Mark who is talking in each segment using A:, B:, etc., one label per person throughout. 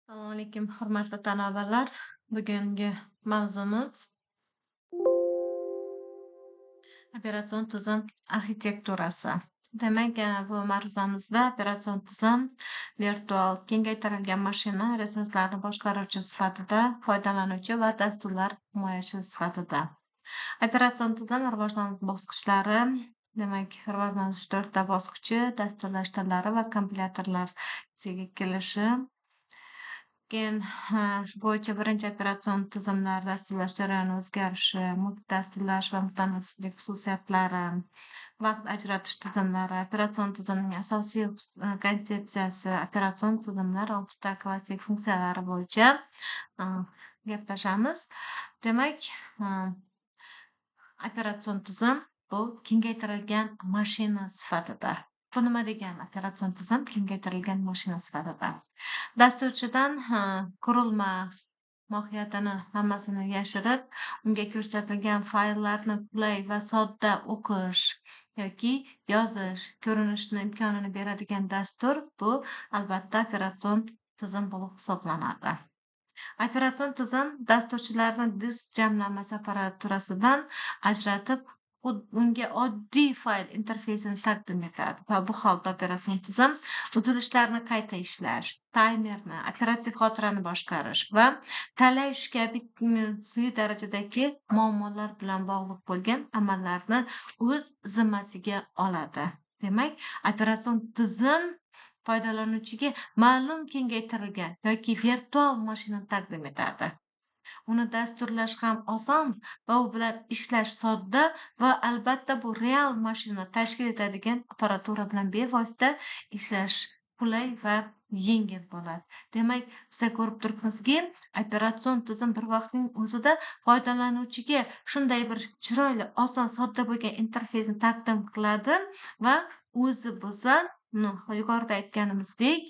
A: Assalomu alaykum, hurmatli talabalar. Bugungi mavzumiz operatsion tizim arxitekturasi. Demak, bu mavzumizda operatsion tizim virtual kengaytirilgan mashina resurslarni boshqaruvchi sifatida, foydalanuvchi va dasturlar himoyachi sifatida. Operatsion tizim rivojlanish bosqichlari, demak, rivojlanish 4 bosqichi, dasturlash tillari va kompilyatorlar yuzaga kelishi. Keyin shu bo'yicha birinchi operatsion tizimlar dasturlash jarayoni o'zgarishi, multidasturlash va mutanosiblik xususiyatlari, vaqt ajratish tizimlari, operatsion tizimning asosiy konsepsiyasi, operatsion tizimlar oltita klassik funksiyalari bo'yicha gaplashamiz. Demak, operatsion tizim bu kengaytirilgan mashina sifatida. Bu nima degani? Operatsion tizim kengaytirilgan mashina sifatida. Dasturchidan qurilma mohiyatini hammasini yashirib, unga ko'rsatilgan fayllarni qulay va sodda o'qish yoki yozish ko'rinishini imkonini beradigan dastur bu albatta operatsion tizim bo'lib hisoblanadi. Operatsion tizim dasturchilarni disk jamlanmasi apparaturasidan ajratib, unga oddiy fayl interfeysini taqdim etadi va bu holda operatsion tizim uzilishlarni qayta ishlash, taymerni, operativ xotirani boshqarish va talash kabi quyi darajadagi muammolar bilan bog'liq bo'lgan amallarni o'z zimmasiga oladi. Demak, operatsion tizim foydalanuvchiga ma'lum kengaytirilgan yoki virtual mashinani taqdim etadi. Uni dasturlash ham oson va u bilan ishlash sodda va albatta bu real mashina tashkil etadigan apparatura bilan bevosita ishlash qulay va yengil bo'ladi. Demak, biz ko'rib turibmizki, operatsion tizim bir vaqtning o'zida foydalanuvchiga shunday bir chiroyli, oson, sodda bo'lgan interfeysni taqdim qiladi va o'zi bo'lsa yuqorida aytganimizdek,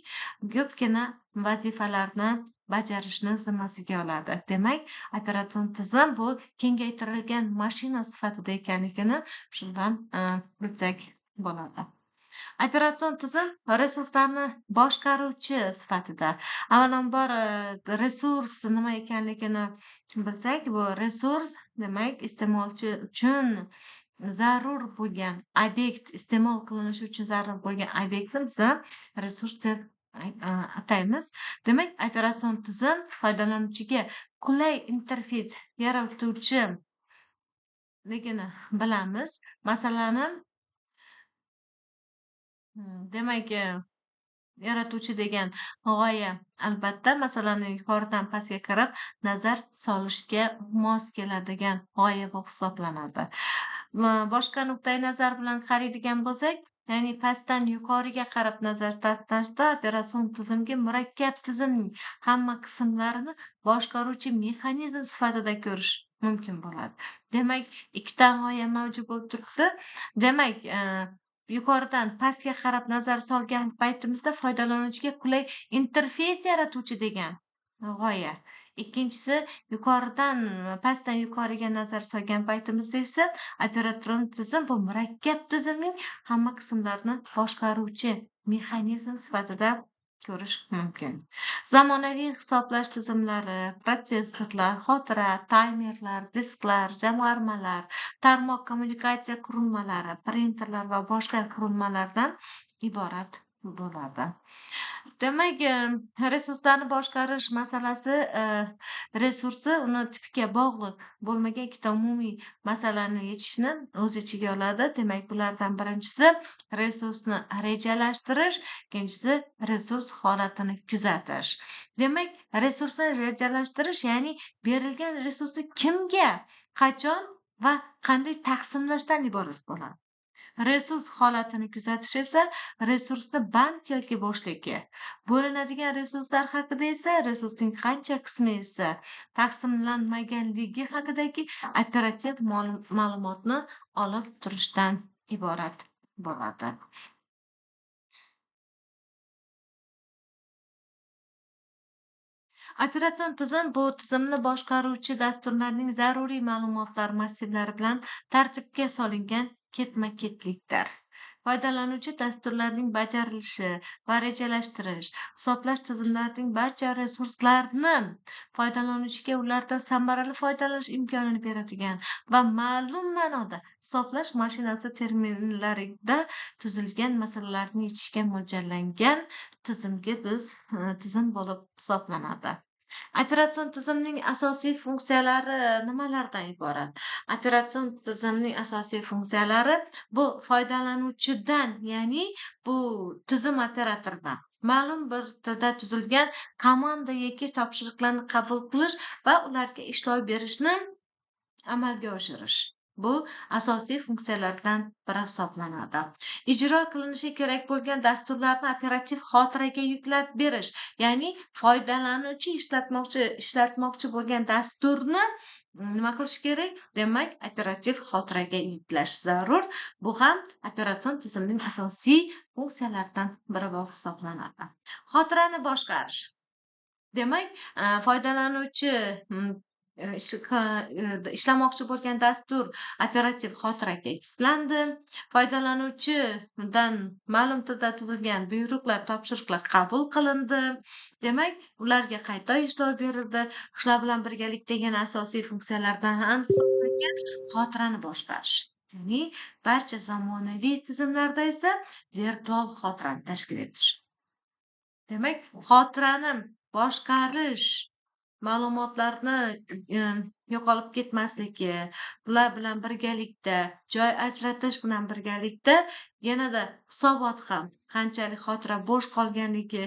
A: ko'pgina vazifalarni bajarishni zimmasiga oladi. Demak, operatsion tizim bu kengaytirilgan mashina sifatida ekanligini shundan bilsak bo'ladi. Operatsion tizim resurslarni boshqaruvchi sifatida. Avvalambor resurs nima ekanligini bilsak, bu resurs demak iste'molchi uchun zarur bo'lgan obyekt, iste'mol qilinishi uchun zarur bo'lgan obyektni biz resurs deb ataymiz. Demak, operatsion tizim foydalanuvchiga qulay interfeys yaratuvchiligini bilamiz. Masalan, demak, yaratuvchi degan g'oya albatta masalani yuqoridan pastga qarab nazar solishga mos keladigan g'oya bo'lib hisoblanadi. Boshqa nuqtai nazar bilan qaraydigan bo'lsak, ya'ni pastdan yuqoriga qarab nazar tashlashda operatsion tizimga murakkab tizimning hamma qismlarini boshqaruvchi mexanizm sifatida ko'rish mumkin bo'ladi. Demak, ikkita g'oya mavjud bo'lib turibdi. Demak, yuqoridan pastga qarab nazar solgan paytimizda foydalanuvchiga qulay interfeys yaratuvchi degan g'oya. Ikkinchisi, pastdan yuqoriga nazar solgan paytimizda esa operatsion tizim bu murakkab tizimning hamma qismlarini boshqaruvchi mexanizm sifatida ko'rish mumkin. Zamonaviy hisoblash tizimlari, protsessorlar, xotira, taymerlar, disklar, jamg'armalar, tarmoq kommunikatsiya qurilmalari, printerlar va boshqa qurilmalardan iborat bo'ladi. Demak, resurslarni boshqarish masalasi resursi uni tipiga bog'liq bo'lmagan ikkita umumiy masalani yechishni o'z ichiga oladi. Demak, bulardan birinchisi resursni rejalashtirish, ikkinchisi resurs holatini kuzatish. Demak, resursni rejalashtirish, ya'ni berilgan resursni kimga, qachon va qanday taqsimlashdan iborat bo'ladi. Resurs holatini kuzatish esa resursni band yoki bo'shligi, bo'linadigan resurslar haqida esa resursning qancha qismi esa taqsimlanmaganligi haqidagi operativ ma'lumotni olib turishdan iborat bo'ladi. Operatsion tizim bu tizimni boshqaruvchi dasturlarning zaruriy ma'lumotlar massivlari bilan tartibga solingan ketma-ketlikdir. Foydalanuvchi dasturlarning bajarilishi va rejalashtirish, hisoblash tizimlarining barcha resurslarini foydalanuvchiga ulardan samarali foydalanish imkonini beradigan va ma'lum ma'noda hisoblash mashinasi terminlarida tuzilgan masalalarni yechishga mo'ljallangan tizim bo'lib hisoblanadi. Operatsion tizimning asosiy funksiyalari nimalardan iborat? Operatsion tizimning asosiy funksiyalari bu foydalanuvchidan, ya'ni bu tizim operatoridan ma'lum bir tilda tuzilgan komanda yoki topshiriqlarni qabul qilish va ularga ishlov berishni amalga oshirish. Bu asosiy funksiyalardan biri hisoblanadi. Ijro qilinishi kerak bo'lgan dasturlarni operativ xotiraga yuklab berish, ya'ni foydalanuvchi ishlatmoqchi bo'lgan dasturni nima qilish kerak? Demak, operativ xotiraga yuklash zarur. Bu ham operatsion tizimning asosiy funksiyalaridan biri bo'lib hisoblanadi. Xotirani boshqarish. Demak, foydalanuvchi ishlamoqchi bo'lgan dastur operativ xotiraga yuklandi. Foydalanuvchidan ma'lum tilda tuzilgan buyruqlar, topshiriqlar qabul qilindi. Demak, ularga qayta ishlov berildi. Shular bilan birgalikda yana asosiy funksiyalardan ham hisoblangan xotirani boshqarish. Ya'ni barcha zamonaviy tizimlarda esa virtual xotirani tashkil etish. Demak, xotirani boshqarish, ma'lumotlarni yo'qolib ketmasligi, bular bilan birgalikda joy ajratish bilan birgalikda yanada hisobot ham qanchalik xotira bo'sh qolganligi,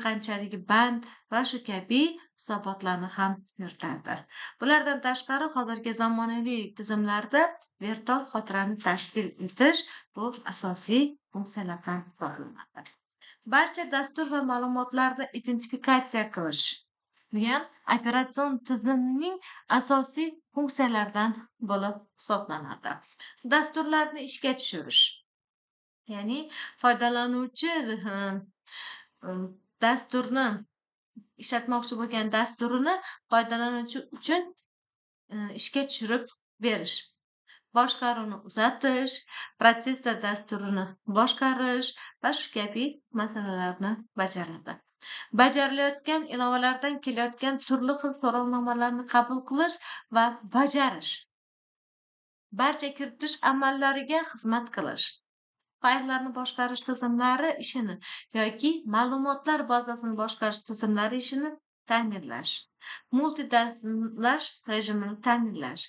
A: qanchalik band va shu kabi hisobotlarni ham yuritadi. Bulardan tashqari hozirgi zamonaviy tizimlarda virtual xotirani tashkil etish bu asosiy funksiyalardan hisoblanadi. Barcha dastur va ma'lumotlarni identifikatsiya qilish ham operatsion tizimning asosiy funksiyalaridan bo'lib hisoblanadi. Dasturlarni ishga tushirish, ya'ni foydalanuvchi dasturni ishlatmoqchi bo'lgan dasturini foydalanuvchi uchun ishga tushirib berish. Boshqaruvni uzatish, protsessor dasturini boshqarish va shu kabi masalalarni bajaradi. Bajarilayotgan ilovalardan kelayotgan turli xil so'rovnomalarni qabul qilish va bajarish. Barcha kiritish amallariga xizmat qilish. Fayllarni boshqarish tizimlari ishini yoki ma'lumotlar bazasini boshqarish tizimlari ishini ta'minlash. Multidastlash rejimini ta'minlash.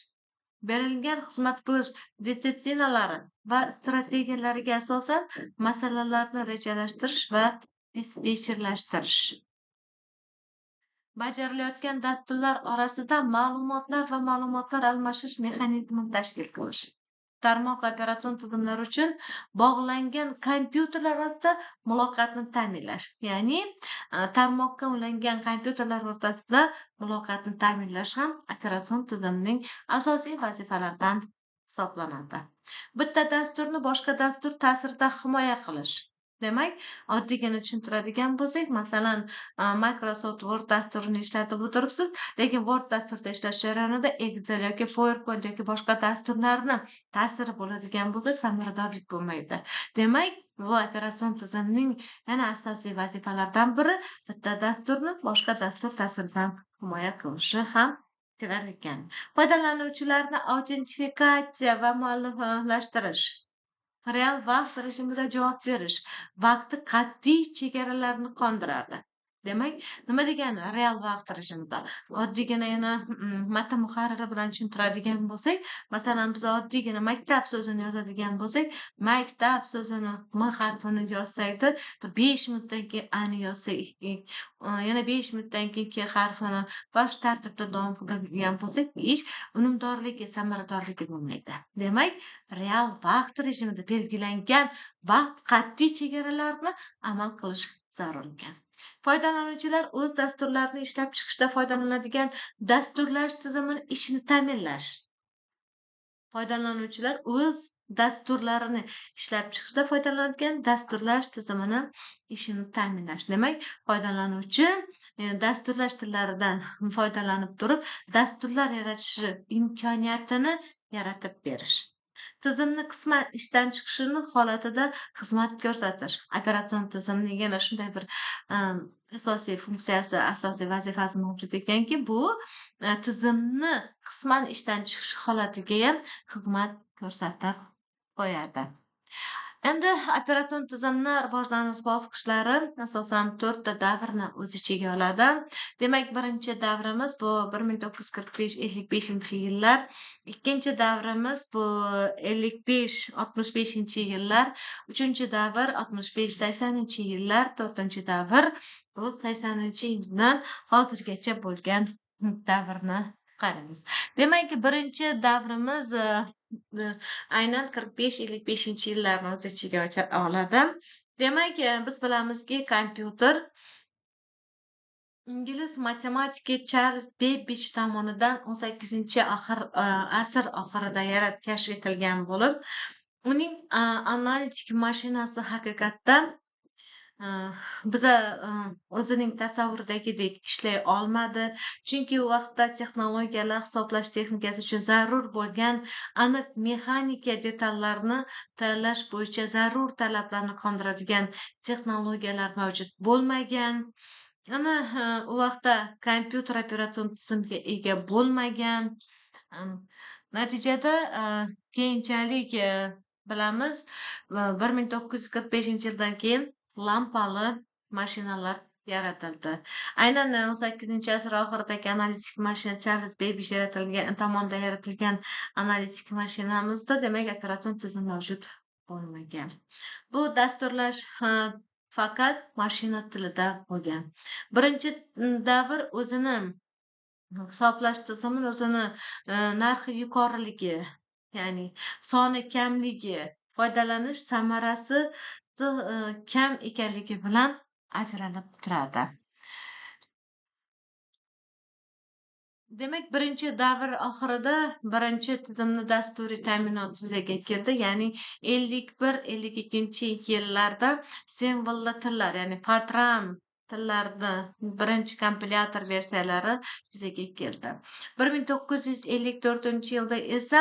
A: Berilgan xizmat qilish retsepsiyalari va strategiyalariga asosan masalalarni rejalashtirish va dispetcherlashtirish. Bajarilayotgan dasturlar orasida ma'lumotlar va ma'lumotlar almashish mexanizmini tashkil qilish. Tarmoq operatsion tizimlar uchun bog'langan kompyuterlar orasida muloqotni ta'minlash, ya'ni tarmoqqa ulangan kompyuterlar o'rtasida muloqotni ta'minlash ham operatsion tizimning asosiy vazifalaridan hisoblanadi. Bitta dasturni boshqa dastur ta'siridan himoya qilish. Demak, oddiygina tushuntiradigan bo'lsak, masalan, Microsoft Word dasturini ishlatib o'tiribsiz, lekin Word dasturida ishlash jarayonida Excel yoki PowerPoint yoki boshqa dasturlarni ta'siri bo'ladigan bo'lsa, samaradorlik bo'lmaydi. Demak, bu operatsion tizimning yana asosiy vazifalaridan biri bitta dasturni boshqa dastur ta'siridan himoya qilishi ham kelar ekan. Foydalanuvchilarni autentifikatsiya va mualliflashtirish. Real vaqt rejimida javob berish vaqti qat'iy chegaralarni qondiradi. Demak, nima degani real vaqt rejimida? Oddiygina yana matn muharriri bilan tushuntiradigan bo'lsak, masalan, biz oddiygina maktab so'zini yozadigan bo'lsak, maktab so'zini m harfini yozsakda 5 minutdan keyin ani yozsak, yana 5 minutdan keyin k harfini va shu tartibda davom qiladigan bo'lsak, ish unumdorligi, samaradorligi bo'lmaydi. Demak, real vaqt rejimida belgilangan vaqt qat'iy chegaralarni amal qilish zarur ekan. Foydalanuvchilar o'z dasturlarini ishlab chiqishda foydalanadigan dasturlash tizimini ishini ta'minlash. Foydalanuvchilar o'z dasturlarini ishlab chiqishda foydalanadigan dasturlash tizimini ishini ta'minlash. Demak, foydalanuvchi dasturlash tillaridan foydalanib turib, dasturlar yaratish imkoniyatini yaratib berish. tizimni qisman ishdan chiqishini holatida xizmat ko'rsatish. Operatsion tizimning yana shunday bir asosiy funksiyasi, asosiy vazifasi mavjud ekanki, bu tizimni qisman ishdan chiqish holatigayam xizmat ko'rsatib qo'yadi. Endi operatsion tizimni rivojlanish bosqichlari asosan 4 ta davrni o'z ichiga oladi. Demak, birinchi davrimiz bu 1945-55-yillar, ikkinchi davrimiz bu 55-65-yillar, uchinchi davr 65-80-yillar, to'rtinchi davr bu 80-yildan hozirgacha bo'lgan davrni qaraymiz. Demak, birinchi davrimiz aynan 45-55-yillarni o'z ichiga oladi. Demak, biz bilamizki, kompyuter ingliz matematiki Charles Babbage tomonidan 18-asr oxirida kashf etilgan bo'lib, uning analitik mashinasi haqiqatdan biza o'zining tasavvuridagidek ishlay olmadi. Chunki u vaqtda texnologiyalar hisoblash texnikasi uchun zarur bo'lgan aniq mexanika detallarni tayyorlash bo'yicha zarur talablarni qondiradigan texnologiyalar mavjud bo'lmagan. Ana u vaqtda kompyuter operatsion tizimga ega bo'lmagan. Natijada keyinchalik bilamiz, 1945-yildan keyin lampali mashinalar yaratildi. Aynan 18-asr oxiridagi analitik mashina Charles Babbage tomonidan yaratilgan analitik mashinamizda demak operatsion tizim mavjud bo'lmagan. Bu dasturlash faqat mashina tilida bo'lgan. Birinchi davr o'zini hisoblash tizimini o'zini narxi yuqoriligi, ya'ni soni kamligi, foydalanish samarasi kam ekanligi bilan ajralib turadi. Demak, birinchi davr oxirida birinchi tizimni dasturiy ta'minot yuzaga keldi, ya'ni 51-52-yillarda simvolli tillar, ya'ni Fortran tillarni birinchi kompilyator versiyalari yuzaga keldi. 1954-yilda esa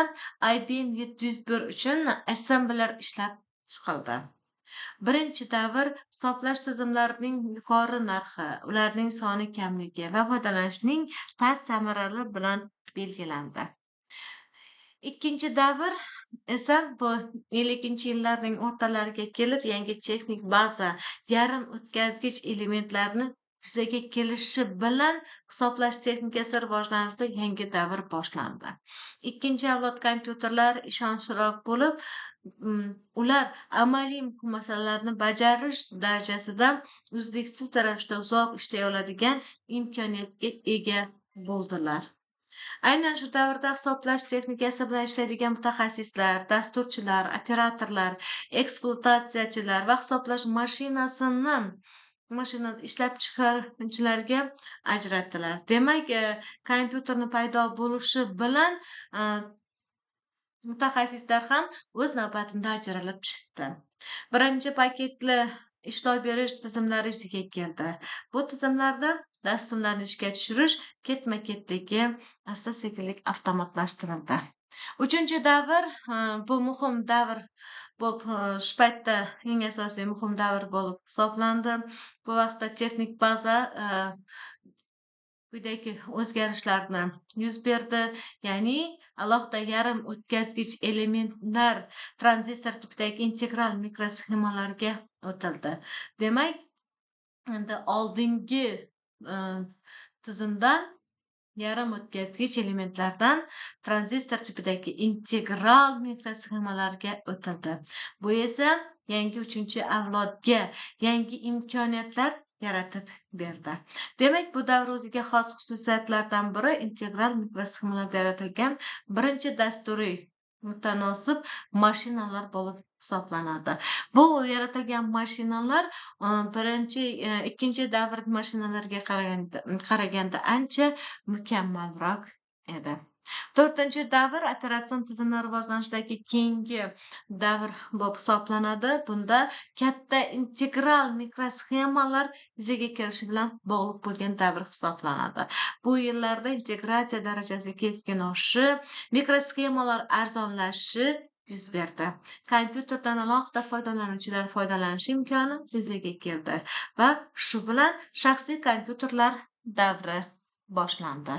A: IBM 701 uchun assembler ishlab chiqildi. Birinchi davr hisoblash tizimlarining yuqori narxi, ularning soni kamligi va foydalanishning past samarali bilan belgilandi. Ikkinchi davr esa bu 50-yillarning o'rtalariga kelib, yangi texnik baza, yarim o'tkazgich elementlarni yuzaga kelishi bilan hisoblash texnikasi rivojlanishida yangi davr boshlandi. Ikkinchi avlod kompyuterlar ishonchliroq bo'lib, ular amaliy masalalarni bajarish darajasida uzluksiz ravishda uzoq ishlay oladigan imkoniyatga ega bo'ldilar. Aynan shu davrda hisoblash texnikasi bilan ishlaydigan mutaxassislar, dasturchilar, operatorlar, ekspluatatsiyachilar va hisoblash mashinasini ishlab chiqaruvchilarga ajratilar. Demak, kompyuterni paydo bo'lishi bilan mutaxassislar ham o'z navbatida ajralib chiqdi. Birinchi paketli ishlov berish tizimlari yuzaga keldi. Bu tizimlarda dasturlarni ishga tushirish ketma-ketligi asta-sekinlik avtomatlashtirildi. Uchinchi davr bu muhim davr bo'lib, shu paytda eng asosiy muhim davr bo'lib hisoblandi. Bu vaqtda texnik baza quyidagi o'zgarishlarni yuz berdi, ya'ni alohida yarim o'tkazgich elementlar tranzistor tipidagi integral mikrosxemalarga o'tildi. Demak, endi oldingi tizimdan yarim o'tkazgich elementlardan tranzistor tipidagi integral mikrosxemalarga o'tildi. Bu esa yangi 3-avlodga yangi imkoniyatlar yaratib berdi. Demak, bu davr o'ziga xos xususiyatlardan biri integral mikrosxemalarda yaratilgan birinchi dasturiy mutanosib mashinalar bo'lib hisoblanadi. Bu yaratilgan mashinalar ikkinchi davr mashinalarga qaraganda ancha mukammalroq edi. To'rtinchi davr operatsion tizimlar rivojlanishidagi keyingi davr bo'lib hisoblanadi. Bunda katta integral mikrosxemalar yuzaga kelishi bilan bog'liq bo'lgan davr hisoblanadi. Bu yillarda integratsiya darajasi keskin oshishi, mikrosxemalar arzonlashishi yuz berdi. Kompyuterdan alohida foydalanuvchilar foydalanish imkoni yuzaga keldi va shu bilan shaxsiy kompyuterlar davri boshlandi.